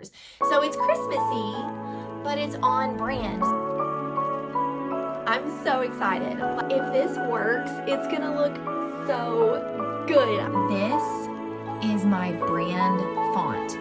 colors. So it's Christmassy, but it's on brand. I'm so excited. If this works, it's gonna look so good. This is my brand font.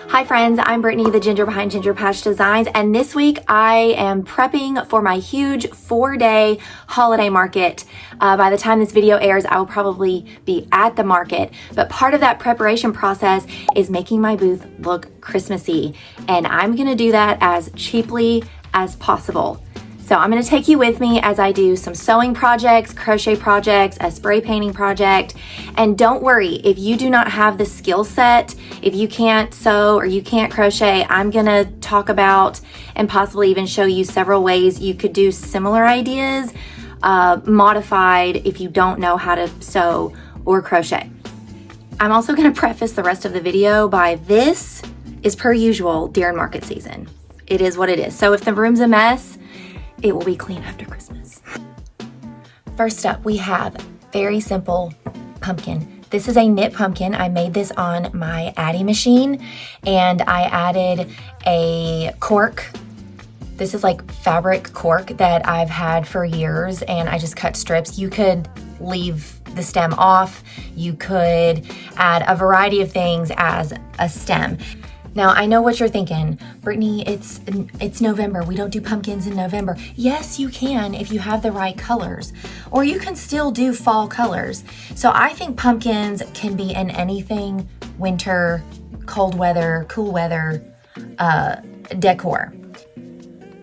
Hi friends, I'm Brittany, the ginger behind Ginger Patch Designs, and this week I am prepping for my huge 4-day holiday market. By the time this video airs, I will probably be at the market, but part of that preparation process is making my booth look Christmassy, and I'm gonna do that as cheaply as possible. So I'm gonna take you with me as I do some sewing projects, crochet projects, a spray painting project. And don't worry, if you do not have the skill set, if you can't sew or you can't crochet, I'm gonna talk about and possibly even show you several ways you could do similar ideas, modified if you don't know how to sew or crochet. I'm also gonna preface the rest of the video by this is per usual during market season. It is what it is. So if the room's a mess, it will be clean after Christmas. First up, we have very simple pumpkin. This is a knit pumpkin. I made this on my Addy machine and I added a cork. This is like fabric cork that I've had for years and I just cut strips. You could leave the stem off. You could add a variety of things as a stem. Now, I know what you're thinking, Brittany, it's November. We don't do pumpkins in November. Yes, you can if you have the right colors, or you can still do fall colors. So I think pumpkins can be in anything winter, cold weather, cool weather decor.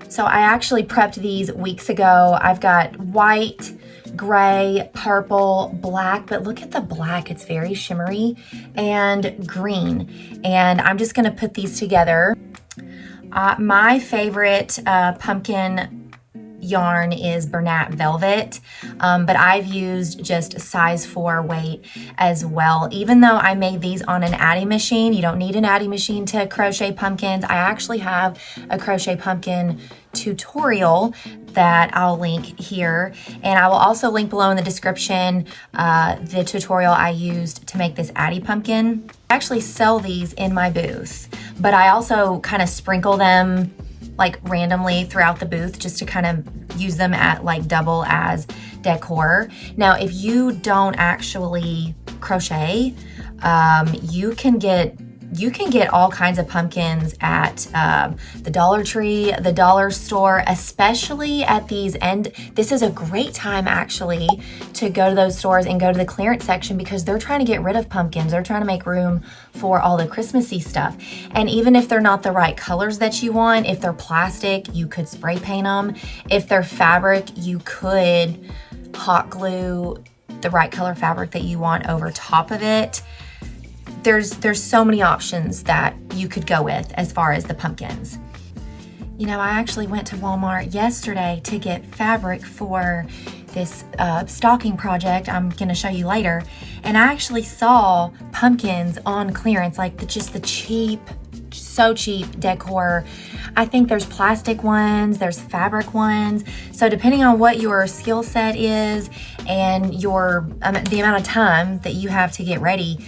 So I actually prepped these weeks ago. I've got white, gray, purple, black, but look at the black, it's very shimmery, and green. And I'm just gonna put these together. My favorite pumpkin yarn is Bernat Velvet, but I've used just size 4 weight as well. Even though I made these on an Addy machine, you don't need an Addy machine to crochet pumpkins. I actually have a crochet pumpkin tutorial that I'll link here, and I will also link below in the description the tutorial I used to make this Addy pumpkin. I actually sell these in my booth, but I also kind of sprinkle them like randomly throughout the booth just to kind of use them at like double as decor. Now, if you don't actually crochet, you can get all kinds of pumpkins at the Dollar Tree, the dollar store, especially at these end. This is a great time actually to go to those stores and go to the clearance section because they're trying to get rid of pumpkins. They're trying to make room for all the Christmassy stuff. And even if they're not the right colors that you want, if they're plastic, you could spray paint them. If they're fabric, you could hot glue the right color fabric that you want over top of it. There's so many options that you could go with as far as the pumpkins. You know, I actually went to Walmart yesterday to get fabric for this stocking project I'm gonna show you later, and I actually saw pumpkins on clearance, like just the cheap, so cheap decor. I think there's plastic ones, there's fabric ones. So depending on what your skill set is and your the amount of time that you have to get ready,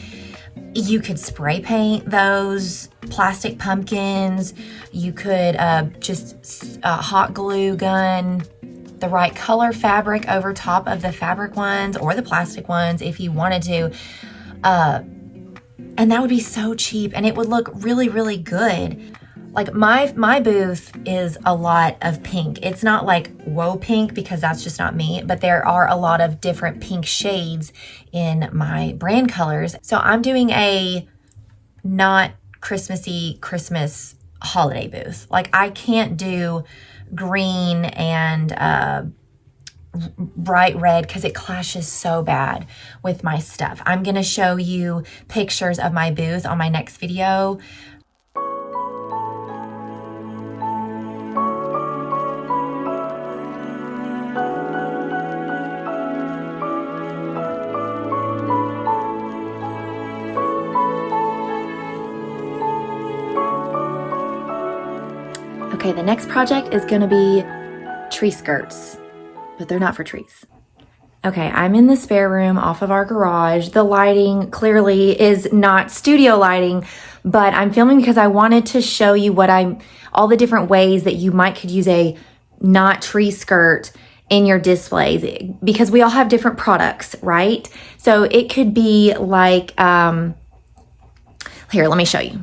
you could spray paint those plastic pumpkins. You could just hot glue gun the right color fabric over top of the fabric ones or the plastic ones if you wanted to. And that would be so cheap and it would look really, really good. Like my booth is a lot of pink. It's not like whoa pink because that's just not me, but there are a lot of different pink shades in my brand colors. So I'm doing a not Christmassy Christmas holiday booth. Like I can't do green and bright red because it clashes so bad with my stuff. I'm gonna show you pictures of my booth on my next video. Okay, the next project is gonna be tree skirts, but they're not for trees. Okay, I'm in the spare room off of our garage. The lighting clearly is not studio lighting, but I'm filming because I wanted to show you all the different ways that you could use a knot tree skirt in your displays, because we all have different products, right? So it could be like, here, let me show you.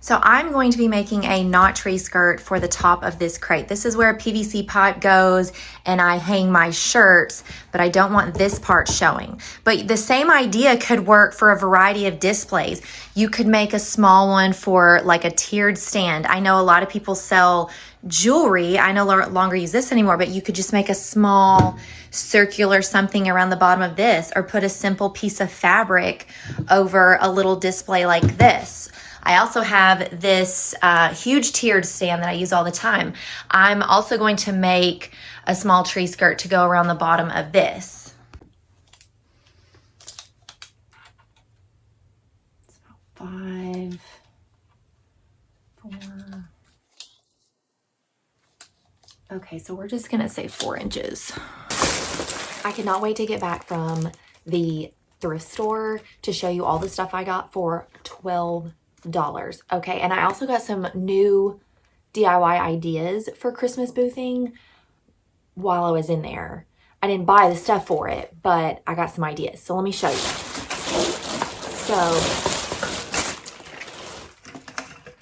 So I'm going to be making a knot tree skirt for the top of this crate. This is where a PVC pipe goes and I hang my shirts, but I don't want this part showing. But the same idea could work for a variety of displays. You could make a small one for like a tiered stand. I know a lot of people sell jewelry. I no longer use this anymore, but you could just make a small circular something around the bottom of this, or put a simple piece of fabric over a little display like this. I also have this huge tiered stand that I use all the time. I'm also going to make a small tree skirt to go around the bottom of this. It's about 5, 4. Okay, so we're just gonna say 4 inches. I cannot wait to get back from the thrift store to show you all the stuff I got for $12. Okay, and I also got some new DIY ideas for Christmas boothing while I was in there. I didn't buy the stuff for it, but I got some ideas. So let me show you.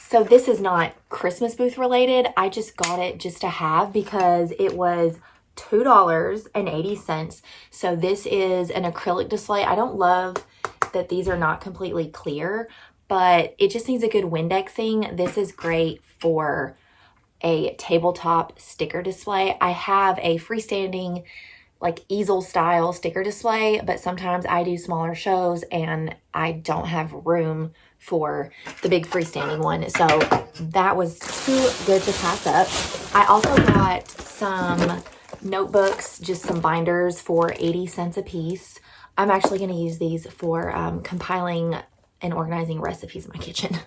So this is not Christmas booth related. I just got it just to have because it was $2.80. So this is an acrylic display. I don't love that these are not completely clear, but it just needs a good Windexing. This is great for a tabletop sticker display. I have a freestanding like easel style sticker display, but sometimes I do smaller shows and I don't have room for the big freestanding one. So that was too good to pass up. I also got some notebooks, just some binders for 80 cents a piece. I'm actually going to use these for compiling and organizing recipes in my kitchen.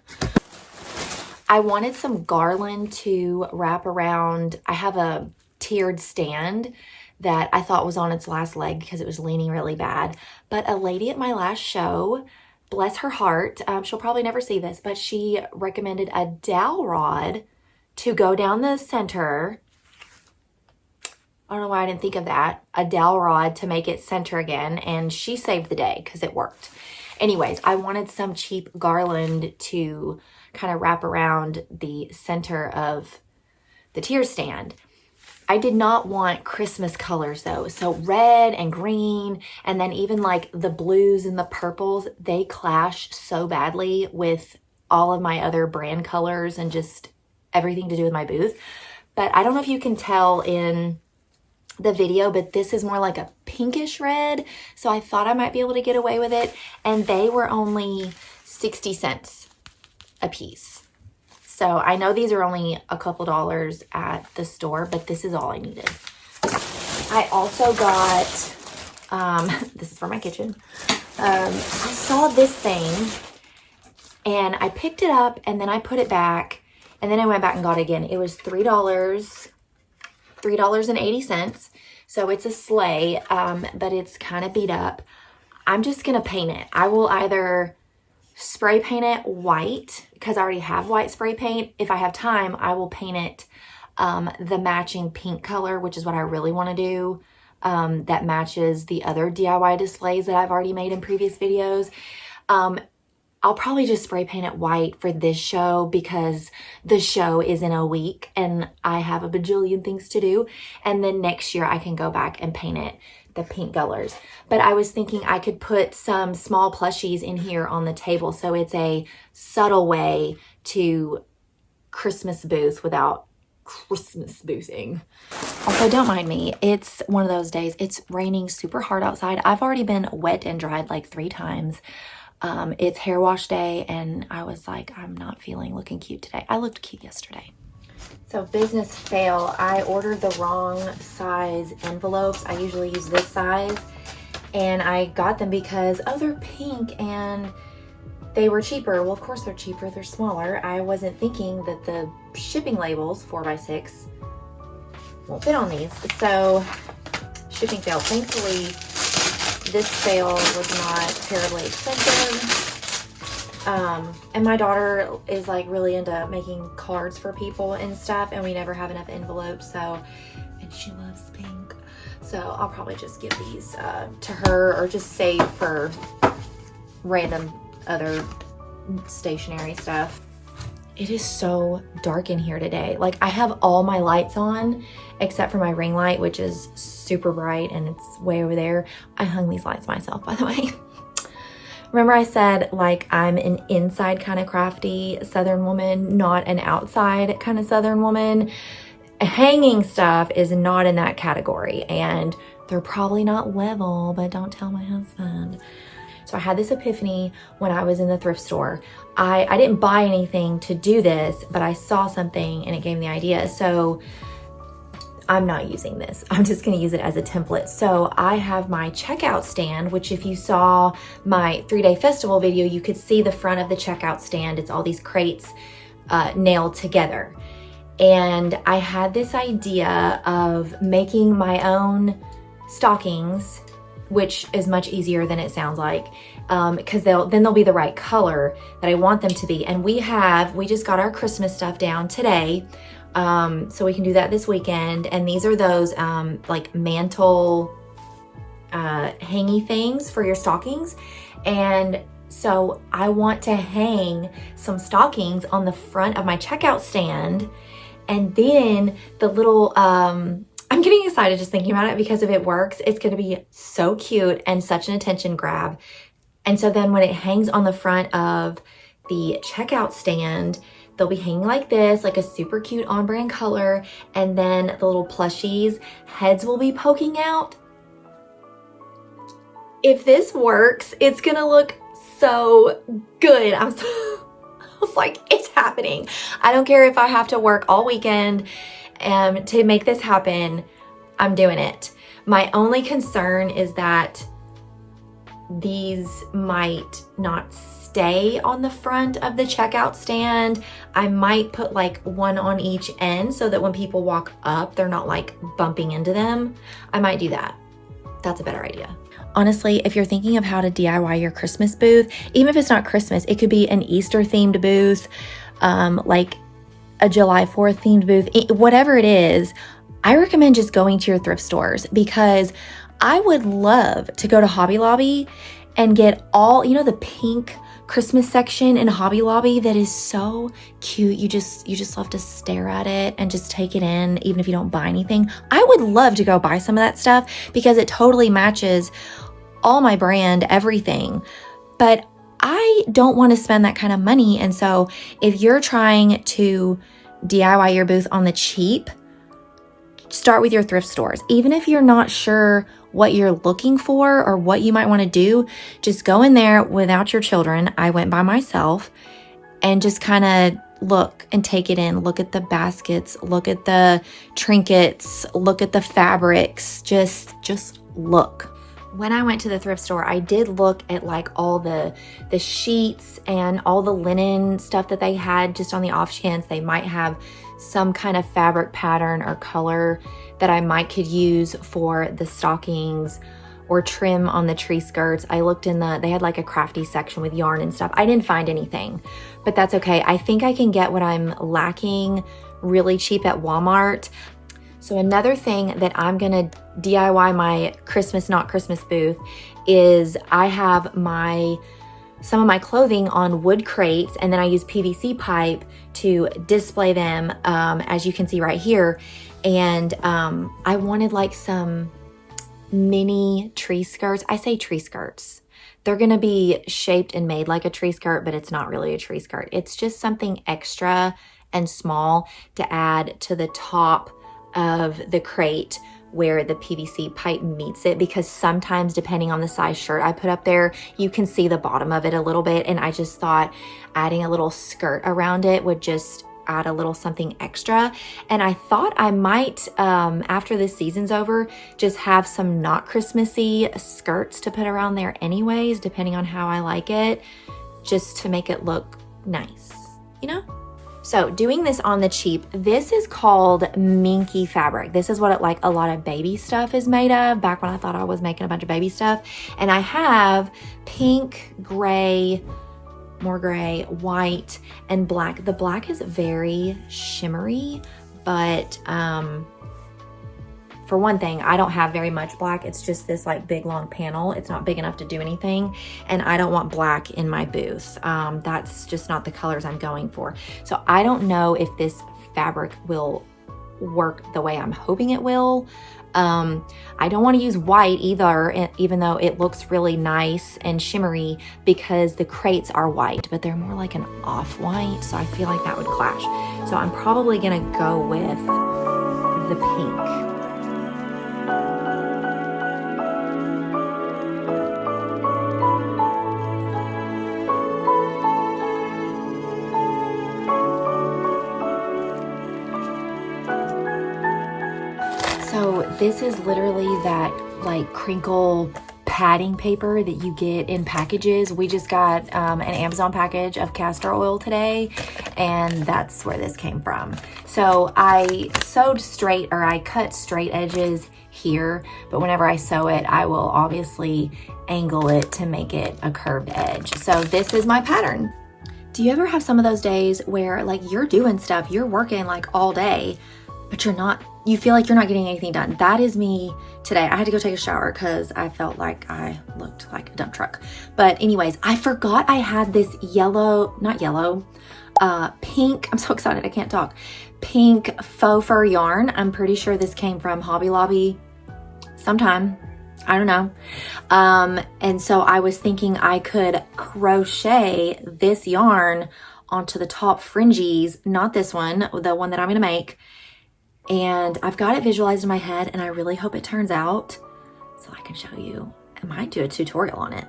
I wanted some garland to wrap around. I have a tiered stand that I thought was on its last leg because it was leaning really bad. But a lady at my last show, bless her heart, she'll probably never see this, but she recommended a dowel rod to go down the center. I don't know why I didn't think of that. A dowel rod to make it center again, and she saved the day because it worked. Anyways, I wanted some cheap garland to kind of wrap around the center of the tier stand. I did not want Christmas colors though. So red and green, and then even like the blues and the purples, they clash so badly with all of my other brand colors and just everything to do with my booth. But I don't know if you can tell in the video, but this is more like a pinkish red. So I thought I might be able to get away with it. And they were only 60 cents a piece. So I know these are only a couple dollars at the store, but this is all I needed. I also got, this is for my kitchen. I saw this thing and I picked it up and then I put it back and then I went back and got it again. It was $3.80. So it's a sleigh, but it's kind of beat up. I'm just going to paint it. I will either spray paint it white because I already have white spray paint. If I have time, I will paint it the matching pink color, which is what I really want to do. That matches the other DIY displays that I've already made in previous videos. I'll probably just spray paint it white for this show because the show is in a week and I have a bajillion things to do. And then next year I can go back and paint it the pink colors. But I was thinking I could put some small plushies in here on the table. So it's a subtle way to Christmas booth without Christmas boothing. Also, don't mind me. It's one of those days. It's raining super hard outside. I've already been wet and dried like 3 times. It's hair wash day and I was like, I'm not feeling looking cute today. I looked cute yesterday. So business fail. I ordered the wrong size envelopes. I usually use this size and I got them because, oh, they're pink and they were cheaper. Well, of course they're cheaper. They're smaller. I wasn't thinking that the shipping labels 4x6 won't fit on these. So shipping sale. Thankfully, this sale was not terribly expensive. And my daughter is like really into making cards for people and stuff, and we never have enough envelopes, so, and she loves pink. So I'll probably just give these to her, or just save for random other stationery stuff. It is so dark in here today. Like, I have all my lights on except for my ring light, which is super bright and it's way over there. I hung these lights myself, by the way. Remember I said, like, I'm an inside kind of crafty Southern woman, not an outside kind of Southern woman. Hanging stuff is not in that category, and they're probably not level, but don't tell my husband. So I had this epiphany when I was in the thrift store. I didn't buy anything to do this, but I saw something and it gave me the idea. So I'm not using this. I'm just gonna use it as a template. So I have my checkout stand, which if you saw my 3-day festival video, you could see the front of the checkout stand. It's all these crates nailed together. And I had this idea of making my own stockings, which is much easier than it sounds like, because they'll be the right color that I want them to be. And we just got our Christmas stuff down today, so we can do that this weekend. And these are those like mantle hangy things for your stockings. And so I want to hang some stockings on the front of my checkout stand. And then the little, I'm getting excited just thinking about it, because if it works, it's going to be so cute and such an attention grab. And so then when it hangs on the front of the checkout stand, they'll be hanging like this, like a super cute on brand color. And then the little plushies, heads will be poking out. If this works, it's going to look so good. I was like, it's happening. I don't care if I have to work all weekend to make this happen. I'm doing it. My only concern is that these might not stay on the front of the checkout stand. I might put like one on each end so that when people walk up, they're not like bumping into them. I might do that. That's a better idea. Honestly, if you're thinking of how to DIY your Christmas booth, even if it's not Christmas, it could be an Easter themed booth, like a July 4th themed booth, whatever it is. I recommend just going to your thrift stores, because I would love to go to Hobby Lobby and get all, you know, the pink Christmas section in Hobby Lobby that is so cute. You just love to stare at it and just take it in, even if you don't buy anything. I would love to go buy some of that stuff because it totally matches all my brand, everything. But I don't want to spend that kind of money. And so if you're trying to DIY your booth on the cheap, start with your thrift stores. Even if you're not sure what you're looking for or what you might want to do, just go in there without your children. I went by myself and just kind of look and take it in. Look at the baskets, look at the trinkets, look at the fabrics, just look. When I went to the thrift store, I did look at like all the sheets and all the linen stuff that they had, just on the off chance they might have some kind of fabric pattern or color that I could use for the stockings or trim on the tree skirts. I looked they had like a crafty section with yarn and stuff. I didn't find anything, but that's okay. I think I can get what I'm lacking really cheap at Walmart. So another thing that I'm gonna DIY my Christmas Not Christmas booth is I have some of my clothing on wood crates, and then I use PVC pipe to display them, as you can see right here. And I wanted like some mini tree skirts. I say tree skirts. They're gonna be shaped and made like a tree skirt, but it's not really a tree skirt. It's just something extra and small to add to the top of the crate where the PVC pipe meets it, because sometimes depending on the size shirt I put up there, you can see the bottom of it a little bit. And I just thought adding a little skirt around it would just add a little something extra. And I thought I might, after this season's over, just have some not Christmassy skirts to put around there anyways, depending on how I like it, just to make it look nice, you know? So doing this on the cheap, this is called minky fabric. This is what like a lot of baby stuff is made of, back when I thought I was making a bunch of baby stuff. And I have pink, gray, more gray, white, and black. The black is very shimmery, but for one thing, I don't have very much black. It's just this like big long panel. It's not big enough to do anything. And I don't want black in my booth. That's just not the colors I'm going for. So I don't know if this fabric will work the way I'm hoping it will. I don't want to use white either, even though it looks really nice and shimmery, because the crates are white, but they're more like an off-white. So I feel like that would clash. So I'm probably gonna go with the pink. So this is literally that like crinkle padding paper that you get in packages. We just got an Amazon package of castor oil today, and that's where this came from. So I sewed straight, or I cut straight edges here, but whenever I sew it, I will obviously angle it to make it a curved edge. So this is my pattern. Do you ever have some of those days where like you're doing stuff, you're working like all day, but you feel like you're not getting anything done? That is me today. I had to go take a shower because I felt like I looked like a dump truck. But anyways, I forgot I had this pink, I'm so excited I can't talk, pink faux fur yarn. I'm pretty sure this came from Hobby Lobby sometime. I don't know. And so I was thinking I could crochet this yarn onto the top fringes, not this one, the one that I'm gonna make. And I've got it visualized in my head, and I really hope it turns out so I can show you. I might do a tutorial on it.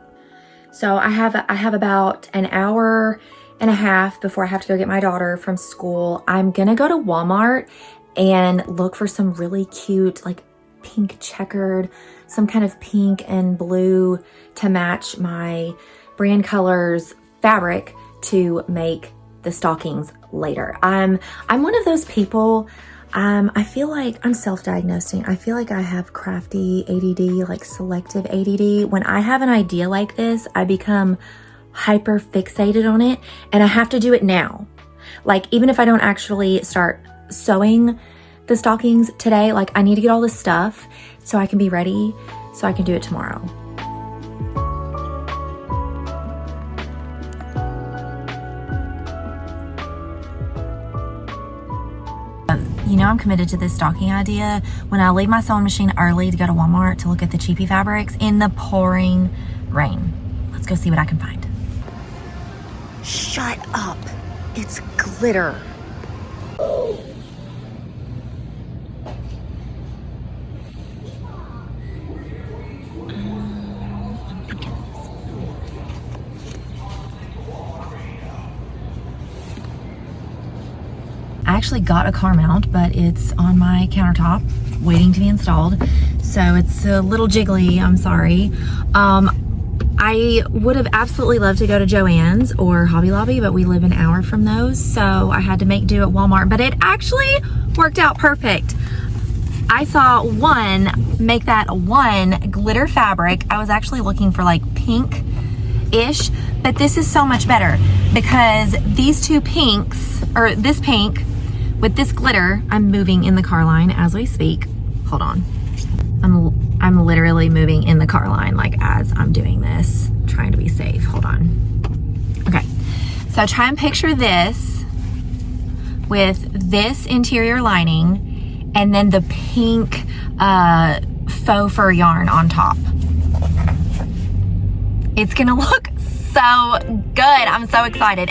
So I have about an hour and a half before I have to go get my daughter from school. I'm gonna go to Walmart and look for some really cute, like pink checkered, some kind of pink and blue to match my brand colors fabric to make the stockings later. I'm one of those people, I feel like I'm self-diagnosing. I feel like I have crafty ADD, like selective ADD. When I have an idea like this, I become hyper fixated on it, and I have to do it now. Like, even if I don't actually start sewing the stockings today, like I need to get all this stuff so I can be ready, so I can do it tomorrow. You know I'm committed to this stocking idea when I leave my sewing machine early to go to Walmart to look at the cheapy fabrics in the pouring rain. Let's go see what I can find. Shut up. It's glitter. I actually got a car mount, but it's on my countertop waiting to be installed. So it's a little jiggly, I'm sorry. I would have absolutely loved to go to Joann's or Hobby Lobby, but we live an hour from those. So I had to make do at Walmart, but it actually worked out perfect. I saw make that one glitter fabric. I was actually looking for like pink-ish, but this is so much better because these two pinks, or this pink with this glitter, I'm moving in the car line as we speak. Hold on. I'm literally moving in the car line like as I'm doing this, trying to be safe. Hold on. Okay, so try and picture this with this interior lining and then the pink faux fur yarn on top. It's gonna look so good. I'm so excited.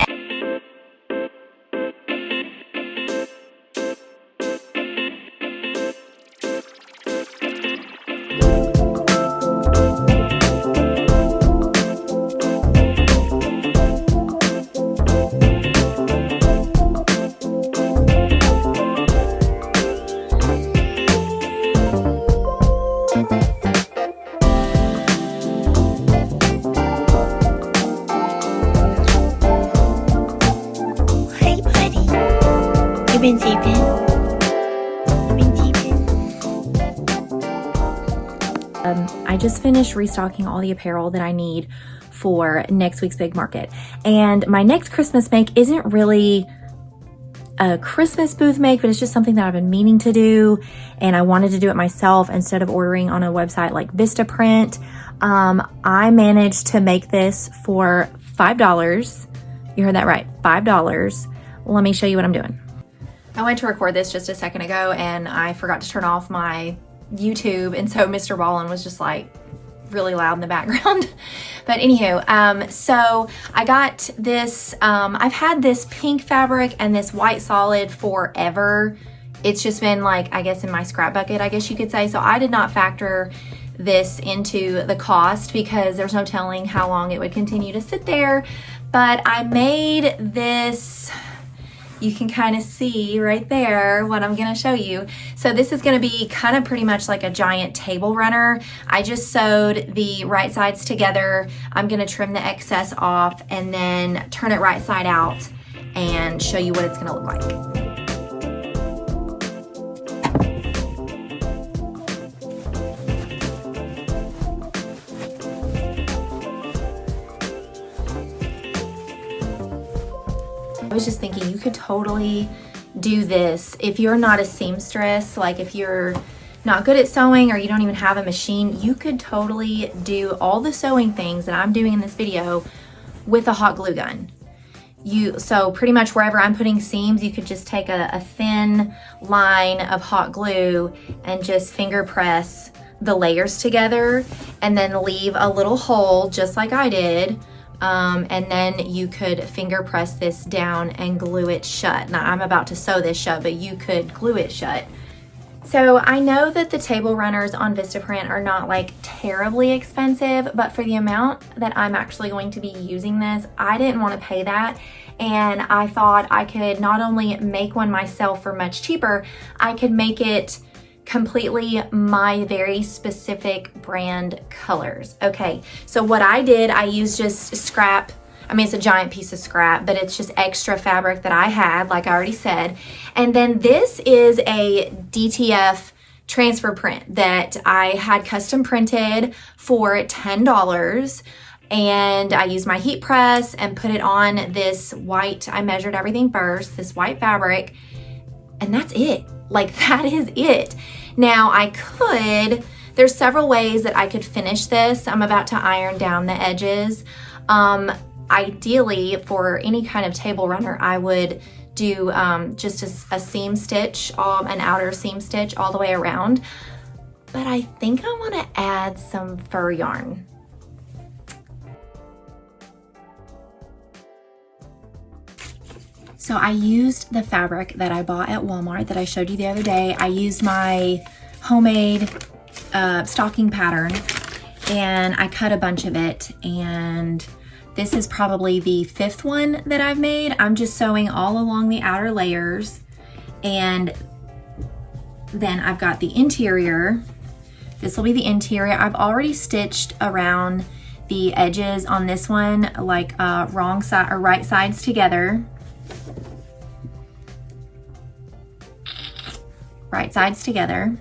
just finished restocking all the apparel that I need for next week's big market. And my next Christmas make isn't really a Christmas booth make, but it's just something that I've been meaning to do, and I wanted to do it myself instead of ordering on a website like Vistaprint. I managed to make this for $5. You heard that right, $5. Let me show you what I'm doing. I went to record this just a second ago and I forgot to turn off my YouTube, and so Mr. Ballin was just like really loud in the background. But anywho, so I got this, I've had this pink fabric and this white solid forever. It's just been like, I guess in my scrap bucket, I guess you could say. So I did not factor this into the cost because there's no telling how long it would continue to sit there. But I made this, you can kind of see right there what I'm gonna show you. So this is gonna be kind of pretty much like a giant table runner. I just sewed the right sides together. I'm gonna trim the excess off and then turn it right side out and show you what it's gonna look like. I was just thinking you could totally do this if you're not a seamstress, like if you're not good at sewing or you don't even have a machine, you could totally do all the sewing things that I'm doing in this video with a hot glue gun. So pretty much wherever I'm putting seams, you could just take a thin line of hot glue and just finger press the layers together and then leave a little hole just like I did. And then you could finger press this down and glue it shut. Now I'm about to sew this shut, but you could glue it shut. So I know that the table runners on Vistaprint are not like terribly expensive, but for the amount that I'm actually going to be using this, I didn't want to pay that. And I thought I could not only make one myself for much cheaper, I could make it completely my very specific brand colors. Okay, so what I did, I used just scrap. I mean, it's a giant piece of scrap, but it's just extra fabric that I had, like I already said. And then this is a DTF transfer print that I had custom printed for $10. And I used my heat press and put it on this white, I measured everything first, this white fabric, and that's it. Like, that is it. Now there's several ways that I could finish this. I'm about to iron down the edges. Ideally, for any kind of table runner, I would do just a seam stitch, an outer seam stitch all the way around. But I think I want to add some fur yarn. So I used the fabric that I bought at Walmart that I showed you the other day. I used my homemade stocking pattern and I cut a bunch of it, and this is probably the 5th one that I've made. I'm just sewing all along the outer layers, and then I've got the interior. This will be the interior. I've already stitched around the edges on this one, like wrong side or right sides together. Right sides together.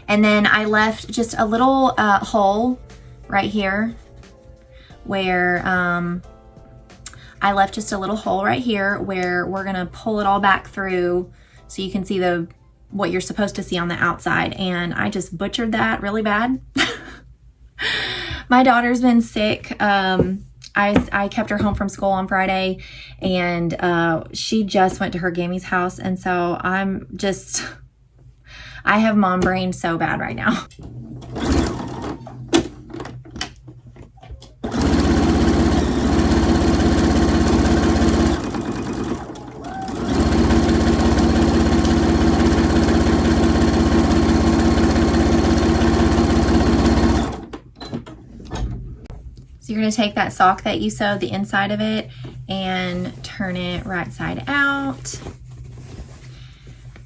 And then I left just a little hole right here where I left just a little hole right here where we're gonna pull it all back through so you can see what you're supposed to see on the outside. And I just butchered that really bad. My daughter's been sick. I kept her home from school on Friday, and she just went to her Gammy's house, and so I have mom brain so bad right now. So you're gonna take that sock that you sewed, the inside of it, and turn it right side out.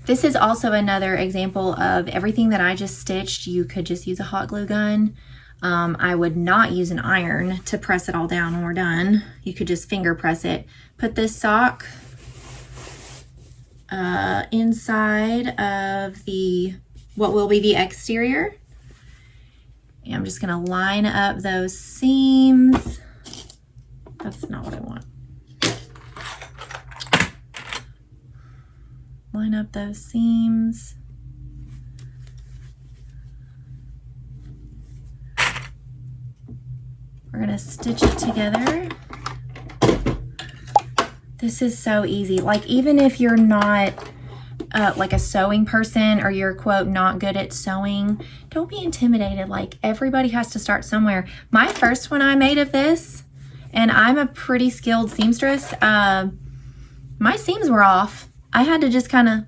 This is also another example of everything that I just stitched. You could just use a hot glue gun. I would not use an iron to press it all down when we're done. You could just finger press it. Put this sock inside of what will be the exterior. And I'm just gonna line up those seams. That's not what I want. Line up those seams. We're gonna stitch it together. This is so easy. Like, even if you're not like a sewing person, or you're, quote, not good at sewing, don't be intimidated. Like, everybody has to start somewhere. My first one I made of this, and I'm a pretty skilled seamstress, my seams were off. I had to just kind of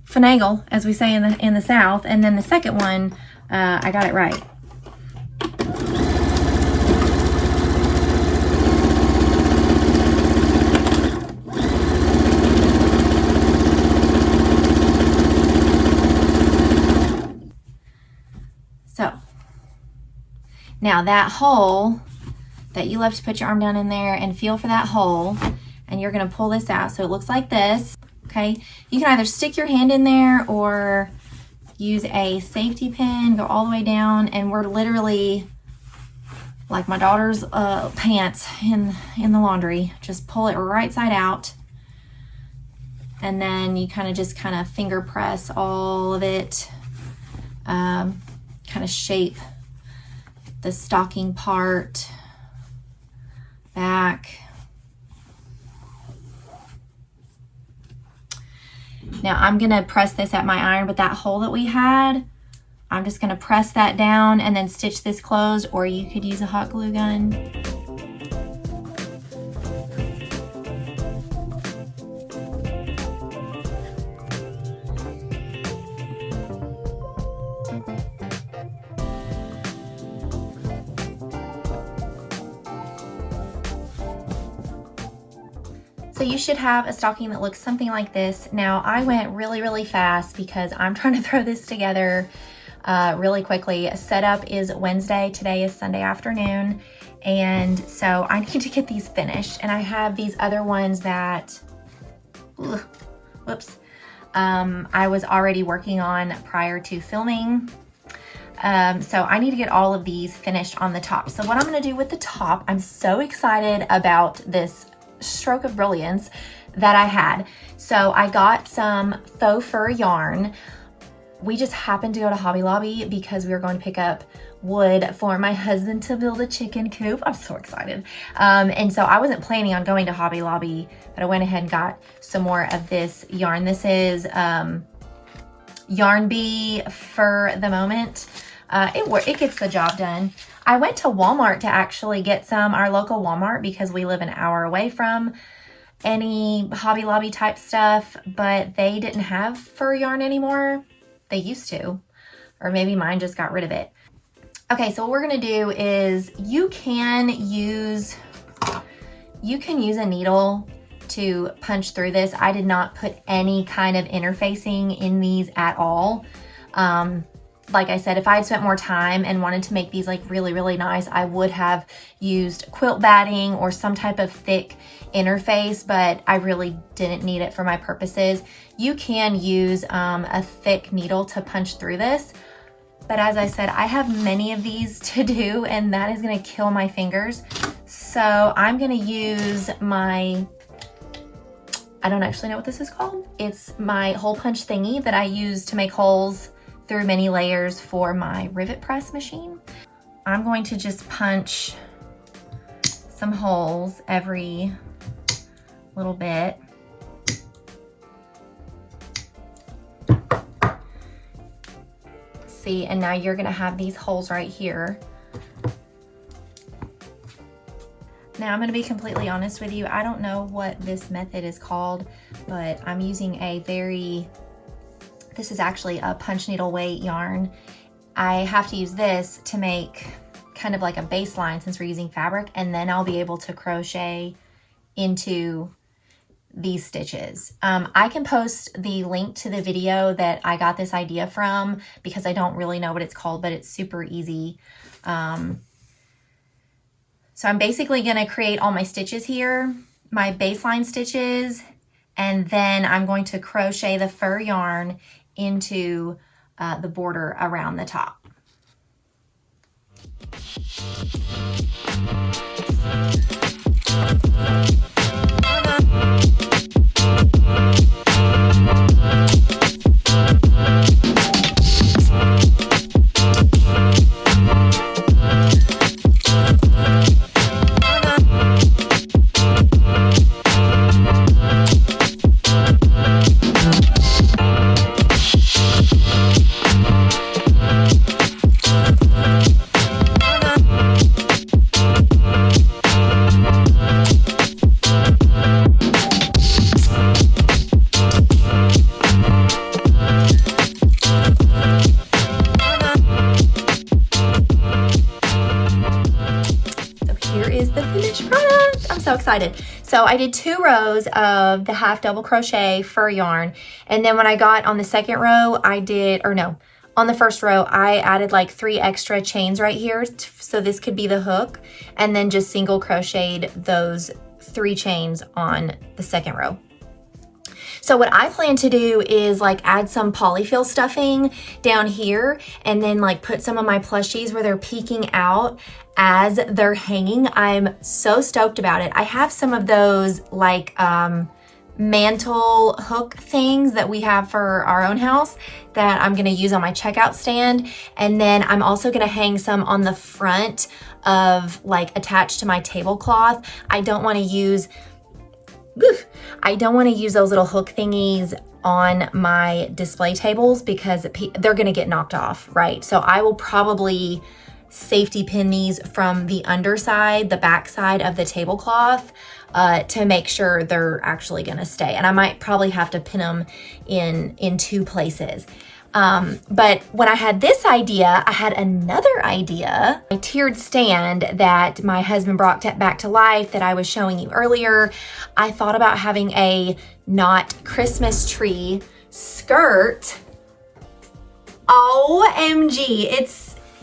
finagle, as we say in the South, and then the second one, I got it right. So, now that hole that you love to put your arm down in there and feel for that hole, and you're gonna pull this out so it looks like this, okay? You can either stick your hand in there or use a safety pin, go all the way down, and we're literally like my daughter's pants in the laundry. Just pull it right side out, and then you kind of finger press all of it, kind of shape the stocking part back. Now I'm gonna press this at my iron, but that hole that we had, I'm just gonna press that down and then stitch this closed, or you could use a hot glue gun. So you should have a stocking that looks something like this. Now I went really fast because I'm trying to throw this together really quickly. Setup is Wednesday, today is Sunday afternoon, and so I need to get these finished. And I have these other ones that, whoops, I was already working on prior to filming. So I need to get all of these finished on the top. So what I'm gonna do with the top, I'm so excited about this stroke of brilliance that I had. So I got some faux fur yarn. We just happened to go to Hobby Lobby because we were going to pick up wood for my husband to build a chicken coop. I'm so excited. And so I wasn't planning on going to Hobby Lobby, but I went ahead and got some more of this yarn. This is Yarn Bee for the moment. It gets the job done. I went to Walmart to actually get some, our local Walmart, because we live an hour away from any Hobby Lobby type stuff, but they didn't have fur yarn anymore. They used to, or maybe mine just got rid of it. Okay, so what we're gonna do is you can use a needle to punch through this. I did not put any kind of interfacing in these at all. Like I said, if I had spent more time and wanted to make these like really nice, I would have used quilt batting or some type of thick interface, but I really didn't need it for my purposes. You can use a thick needle to punch through this, but as I said, I have many of these to do, and that is gonna kill my fingers. So I'm gonna use my, I don't actually know what this is called. It's my hole punch thingy that I use to make holes through many layers for my rivet press machine. I'm going to just punch some holes every little bit. See, and now you're gonna have these holes right here. Now I'm gonna be completely honest with you. I don't know what this method is called, but I'm using this is actually a punch needle weight yarn. I have to use this to make kind of like a baseline since we're using fabric, and then I'll be able to crochet into these stitches. I can post the link to the video that I got this idea from because I don't really know what it's called, but it's super easy. So I'm basically gonna create all my stitches here, my baseline stitches, and then I'm going to crochet the fur yarn into the border around the top. So excited. So I did 2 rows of the half double crochet fur yarn, and then when I got on the second row on the first row I added like 3 extra chains right here, so this could be the hook, and then just single crocheted those 3 chains on the second row. So what I plan to do is like add some polyfill stuffing down here, and then like put some of my plushies where they're peeking out as they're hanging. I'm so stoked about it. I have some of those like mantle hook things that we have for our own house that I'm gonna use on my checkout stand. And then I'm also gonna hang some on the front of like attached to my tablecloth. I don't wanna use those little hook thingies on my display tables because they're gonna get knocked off, right? So I will probably safety pin these from the underside, the back side of the tablecloth to make sure they're actually gonna stay. And I might probably have to pin them in 2 places. But when I had this idea, I had another idea, a tiered stand that my husband brought back to life that I was showing you earlier. I thought about having a not Christmas tree skirt. OMG,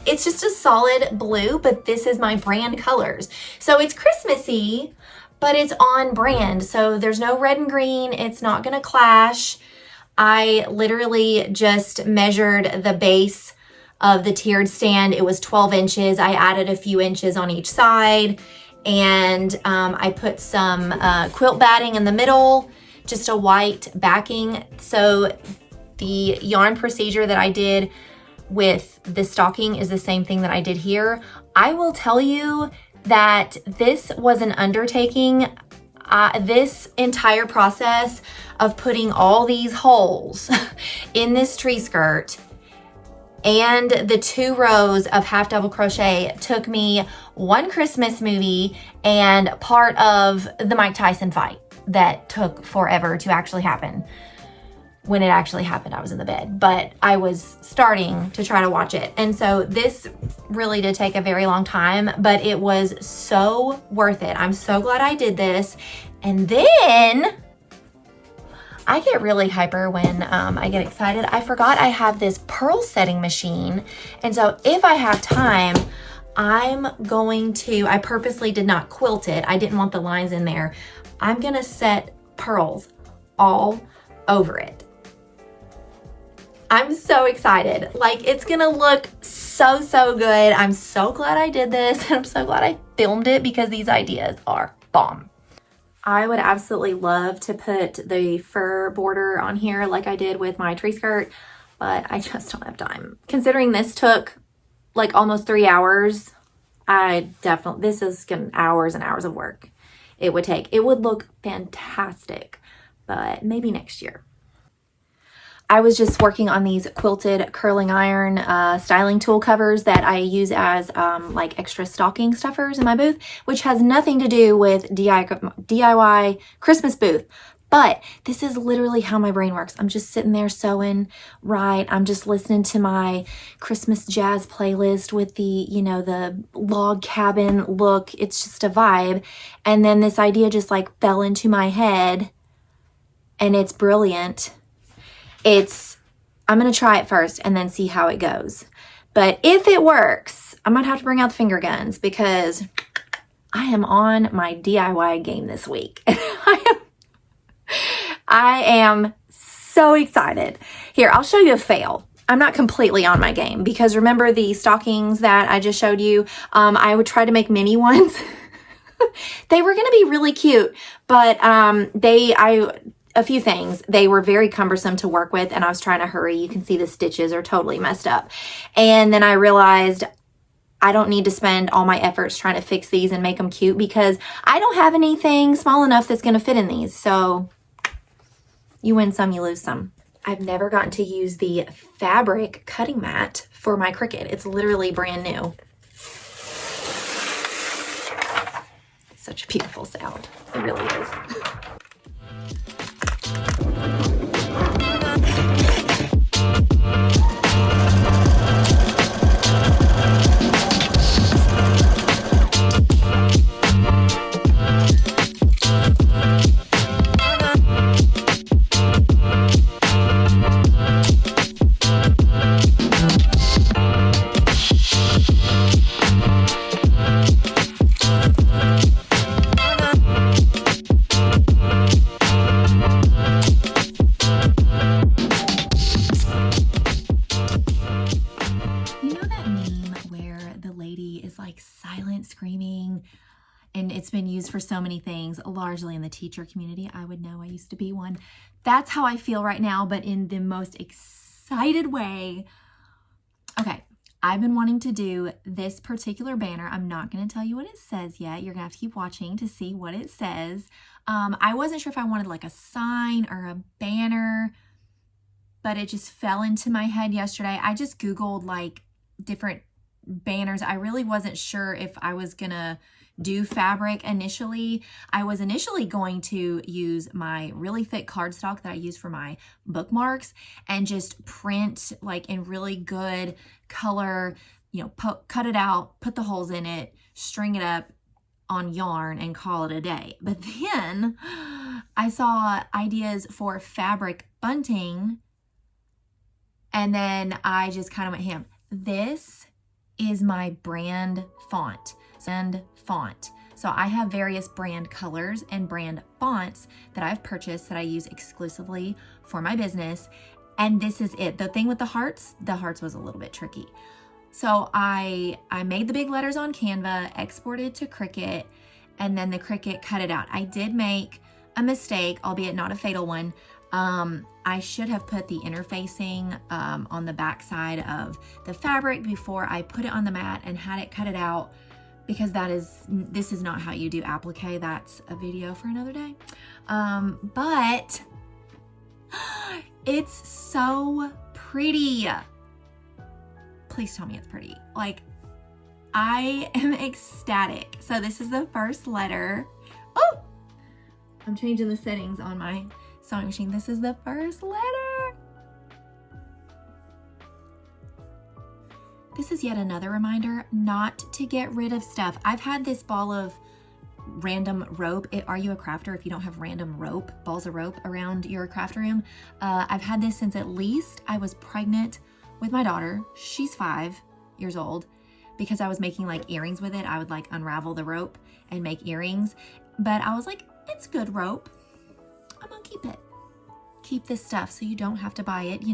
it's just a solid blue, but this is my brand colors. So it's Christmassy, but it's on brand. So there's no red and green. It's not gonna clash. I literally just measured the base of the tiered stand. It was 12 inches. I added a few inches on each side, and I put some quilt batting in the middle, just a white backing. So the yarn procedure that I did with the stocking is the same thing that I did here. I will tell you that this was an undertaking. This entire process of putting all these holes in this tree skirt and the 2 rows of half double crochet took me 1 Christmas movie and part of the Mike Tyson fight that took forever to actually happen. When it actually happened, I was in the bed, but I was starting to try to watch it. And so this really did take a very long time, but it was so worth it. I'm so glad I did this. And then I get really hyper when I get excited. I forgot I have this purl setting machine. And so if I have time, I purposely did not quilt it. I didn't want the lines in there. I'm gonna set pearls all over it. I'm so excited. Like, it's gonna look so good. I'm so glad I did this, and I'm so glad I filmed it because these ideas are bomb. I would absolutely love to put the fur border on here like I did with my tree skirt, but I just don't have time. Considering this took like almost 3 hours, this is hours and hours of work it would take. It would look fantastic, but maybe next year. I was just working on these quilted curling iron styling tool covers that I use as like extra stocking stuffers in my booth, which has nothing to do with DIY Christmas booth. But this is literally how my brain works. I'm just sitting there sewing, right? I'm just listening to my Christmas jazz playlist with the, the log cabin look. It's just a vibe. And then this idea just like fell into my head, and it's brilliant. I'm going to try it first and then see how it goes. But if it works, I might have to bring out the finger guns because I am on my DIY game this week. I am so excited. Here, I'll show you a fail. I'm not completely on my game, because remember the stockings that I just showed you? I would try to make mini ones. They were going to be really cute, but a few things. They were very cumbersome to work with, and I was trying to hurry. You can see the stitches are totally messed up. And then I realized I don't need to spend all my efforts trying to fix these and make them cute, because I don't have anything small enough that's going to fit in these. So you win some, you lose some. I've never gotten to use the fabric cutting mat for my Cricut. It's literally brand new. Such a beautiful sound. It really is. Screaming, and it's been used for so many things, largely in the teacher community. I would know, I used to be one. That's how I feel right now, but in the most excited way. Okay, I've been wanting to do this particular banner. I'm not going to tell you what it says yet. You're gonna have to keep watching to see what it says. I wasn't sure if I wanted like a sign or a banner, but it just fell into my head yesterday. I just Googled like different banners. I really wasn't sure if I was gonna do fabric initially. I was initially going to use my really thick cardstock that I use for my bookmarks and just print like in really good color, you know, cut it out, put the holes in it, string it up on yarn and call it a day. But then I saw ideas for fabric bunting, and then I just kind of went ham. This is my brand font. So I have various brand colors and brand fonts that I've purchased that I use exclusively for my business. And this is it. The thing with the hearts was a little bit tricky. So I made the big letters on Canva, exported to Cricut, and then the Cricut cut it out. I did make a mistake, albeit not a fatal one. I should have put the interfacing on the back side of the fabric before I put it on the mat and had it cut it out, because this is not how you do applique. That's a video for another day. But it's so pretty. Please tell me it's pretty. Like, I am ecstatic. So this is the first letter. Oh, I'm changing the settings on my sewing machine. This is the first letter. This is yet another reminder not to get rid of stuff. I've had this ball of random rope. Are you a crafter if you don't have random rope, balls of rope around your craft room? I've had this since at least I was pregnant with my daughter. She's 5 years old. Because I was making like earrings with it, I would like unravel the rope and make earrings. But I was like, it's good rope. I'm gonna keep it. Keep this stuff so you don't have to buy it,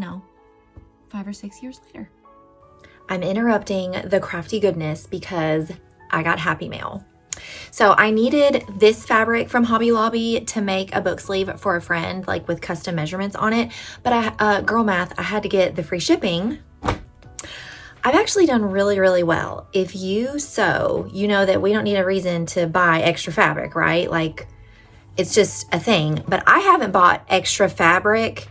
5 or 6 years later. I'm interrupting the crafty goodness because I got Happy Mail. So I needed this fabric from Hobby Lobby to make a book sleeve for a friend, like with custom measurements on it. But girl math, I had to get the free shipping. I've actually done really, really well. If you sew, you know that we don't need a reason to buy extra fabric, right? Like, it's just a thing. But I haven't bought extra fabric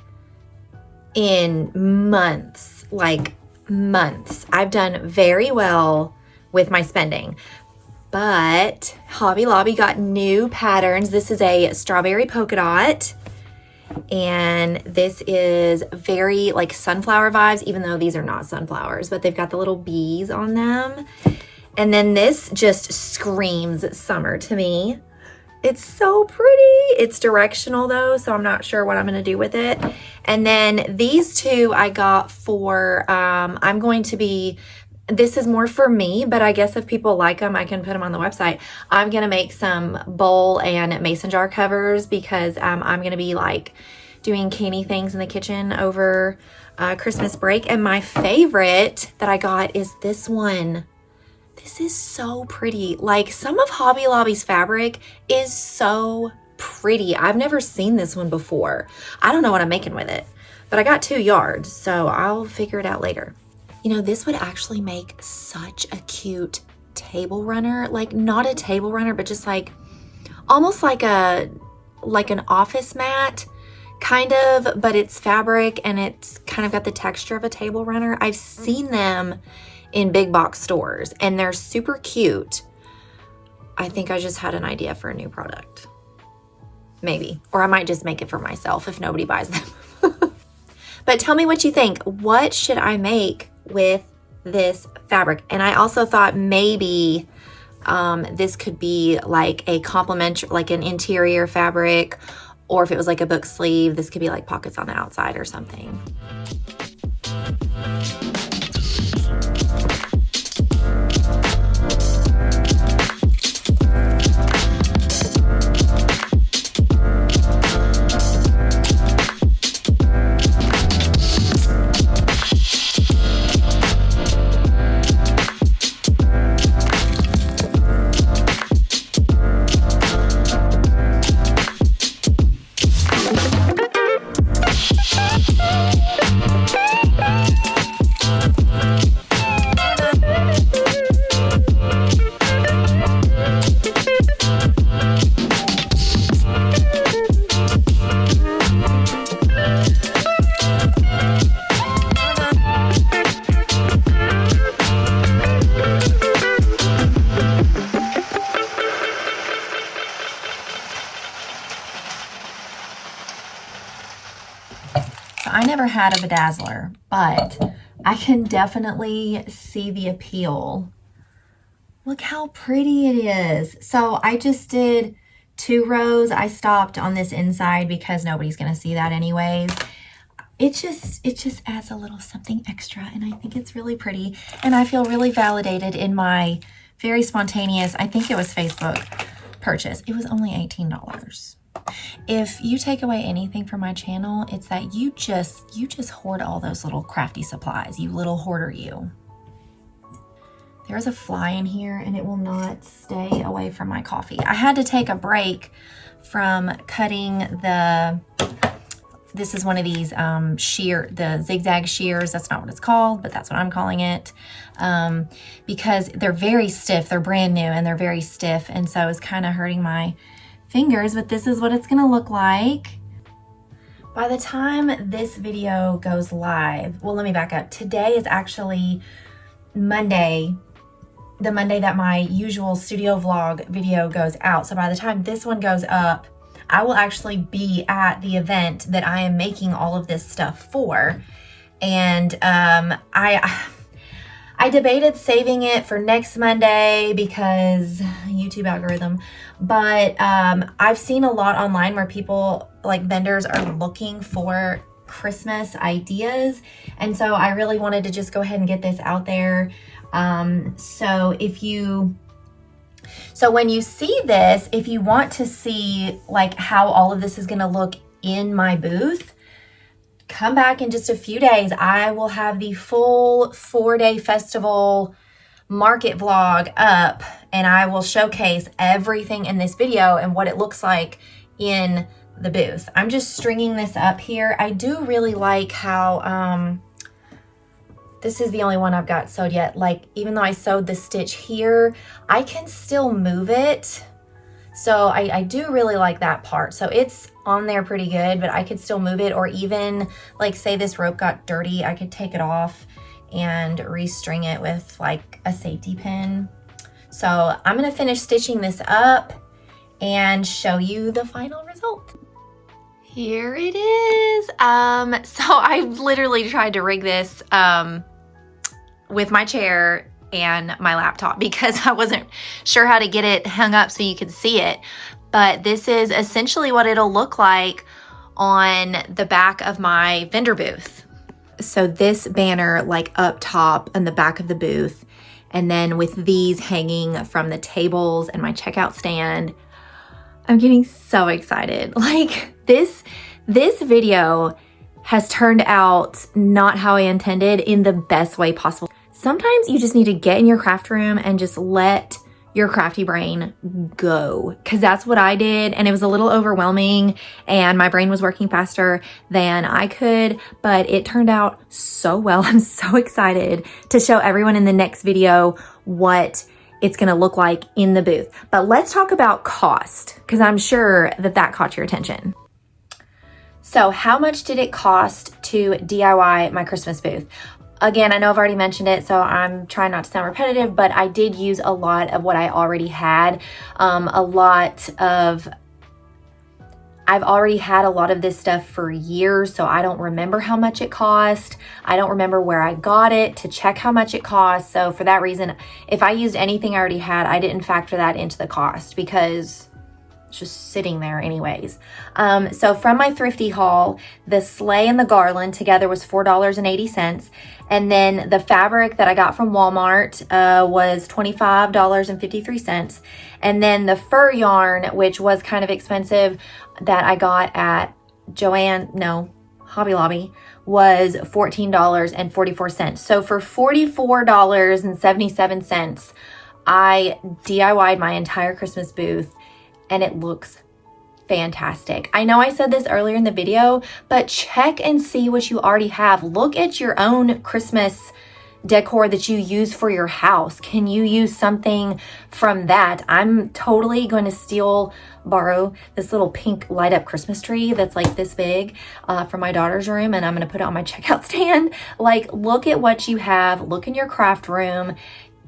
in months, like months. I've done very well with my spending. But Hobby Lobby got new patterns. This is a strawberry polka dot. And this is very like sunflower vibes, even though these are not sunflowers, but they've got the little bees on them. And then this just screams summer to me. It's so pretty. It's directional though, so I'm not sure what I'm going to do with it. And then these two I got for, this is more for me, but I guess if people like them, I can put them on the website. I'm going to make some bowl and mason jar covers because I'm going to be like doing canny things in the kitchen over Christmas break. And my favorite that I got is this one. This is so pretty. Like, some of Hobby Lobby's fabric is so pretty. I've never seen this one before. I don't know what I'm making with it, but I got 2 yards, so I'll figure it out later. You know, this would actually make such a cute table runner. Like, not a table runner, but just like almost like an office mat kind of, but it's fabric and it's kind of got the texture of a table runner. I've seen them in big box stores and they're super cute. I think I just had an idea for a new product. Maybe. Or I might just make it for myself if nobody buys them. But tell me what you think. What should I make with this fabric? And I also thought maybe this could be like a complementary, like an interior fabric, or if it was like a book sleeve, this could be like pockets on the outside or something. I never had a bedazzler, but I can definitely see the appeal. Look how pretty it is. So I just did 2 rows. I stopped on this inside because nobody's gonna see that anyways. It just adds a little something extra, and I think it's really pretty. And I feel really validated in my very spontaneous, I think it was Facebook purchase. It was only $18. If you take away anything from my channel, it's that you just hoard all those little crafty supplies, you little hoarder you. There's a fly in here and it will not stay away from my coffee. I had to take a break from cutting this is one of these the zigzag shears. That's not what it's called, but that's what I'm calling it. Because they're very stiff, they're brand new and they're very stiff. And so it's kind of hurting my fingers, but this is what it's gonna look like. By the time this video goes live, well, let me back up. Today is actually Monday, the Monday that my usual studio vlog video goes out. So by the time this one goes up, I will actually be at the event that I am making all of this stuff for. And I debated saving it for next Monday because YouTube algorithm, but I've seen a lot online where people, like vendors, are looking for Christmas ideas. And so I really wanted to just go ahead and get this out there. So when you see this, if you want to see like how all of this is gonna look in my booth, come back in just a few days. I will have the full 4-day festival market vlog up, and I will showcase everything in this video and what it looks like in the booth. I'm just stringing this up here. I do really like how this is the only one I've got sewed yet. Like, even though I sewed the stitch here, I can still move it. So I do really like that part. So it's on there pretty good, but I could still move it, or even like say this rope got dirty, I could take it off and restring it with like a safety pin. So I'm gonna finish stitching this up and show you the final result. Here it is. So I literally tried to rig this with my chair and my laptop because I wasn't sure how to get it hung up so you could see it. But this is essentially what it'll look like on the back of my vendor booth. So this banner like up top in the back of the booth, and then with these hanging from the tables and my checkout stand. I'm getting so excited. Like this This video has turned out not how I intended in the best way possible. Sometimes you just need to get in your craft room and just let your crafty brain go, because that's what I did, and it was a little overwhelming and my brain was working faster than I could, but it turned out so well. I'm so excited to show everyone in the next video what it's gonna look like in the booth. But let's talk about cost, because I'm sure that that caught your attention. So how much did it cost to DIY my Christmas booth? Again, I know I've already mentioned it, so I'm trying not to sound repetitive, but I did use a lot of what I already had. I've already had a lot of this stuff for years, so I don't remember how much it cost. I don't remember where I got it to check how much it cost. So for that reason, if I used anything I already had, I didn't factor that into the cost because it's just sitting there anyways. So from my Thrifty haul, the sleigh and the garland together was $4.80. And then the fabric that I got from Walmart was $25.53. And then the fur yarn, which was kind of expensive, that I got at Hobby Lobby, was $14.44. So for $44.77, I DIY'd my entire Christmas booth, and it looks fantastic. I know I said this earlier in the video, but check and see what you already have. Look at your own Christmas decor that you use for your house. Can you use something from that? I'm totally going to borrow this little pink light up Christmas tree that's like this big from my daughter's room, and I'm going to put it on my checkout stand. Like, look at what you have. Look in your craft room.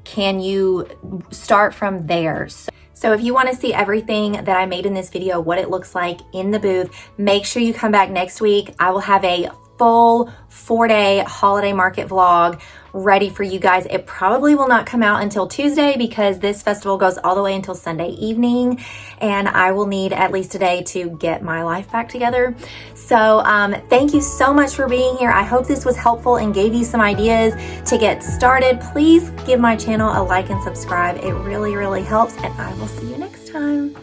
Can you start from there? So if you want to see everything that I made in this video, what it looks like in the booth, make sure you come back next week. I will have a full 4-day holiday market vlog ready for you guys. It probably will not come out until Tuesday because this festival goes all the way until Sunday evening, and I will need at least a day to get my life back together. So thank you so much for being here. I hope this was helpful and gave you some ideas to get started. Please give my channel a like and subscribe. It really, really helps, and I will see you next time.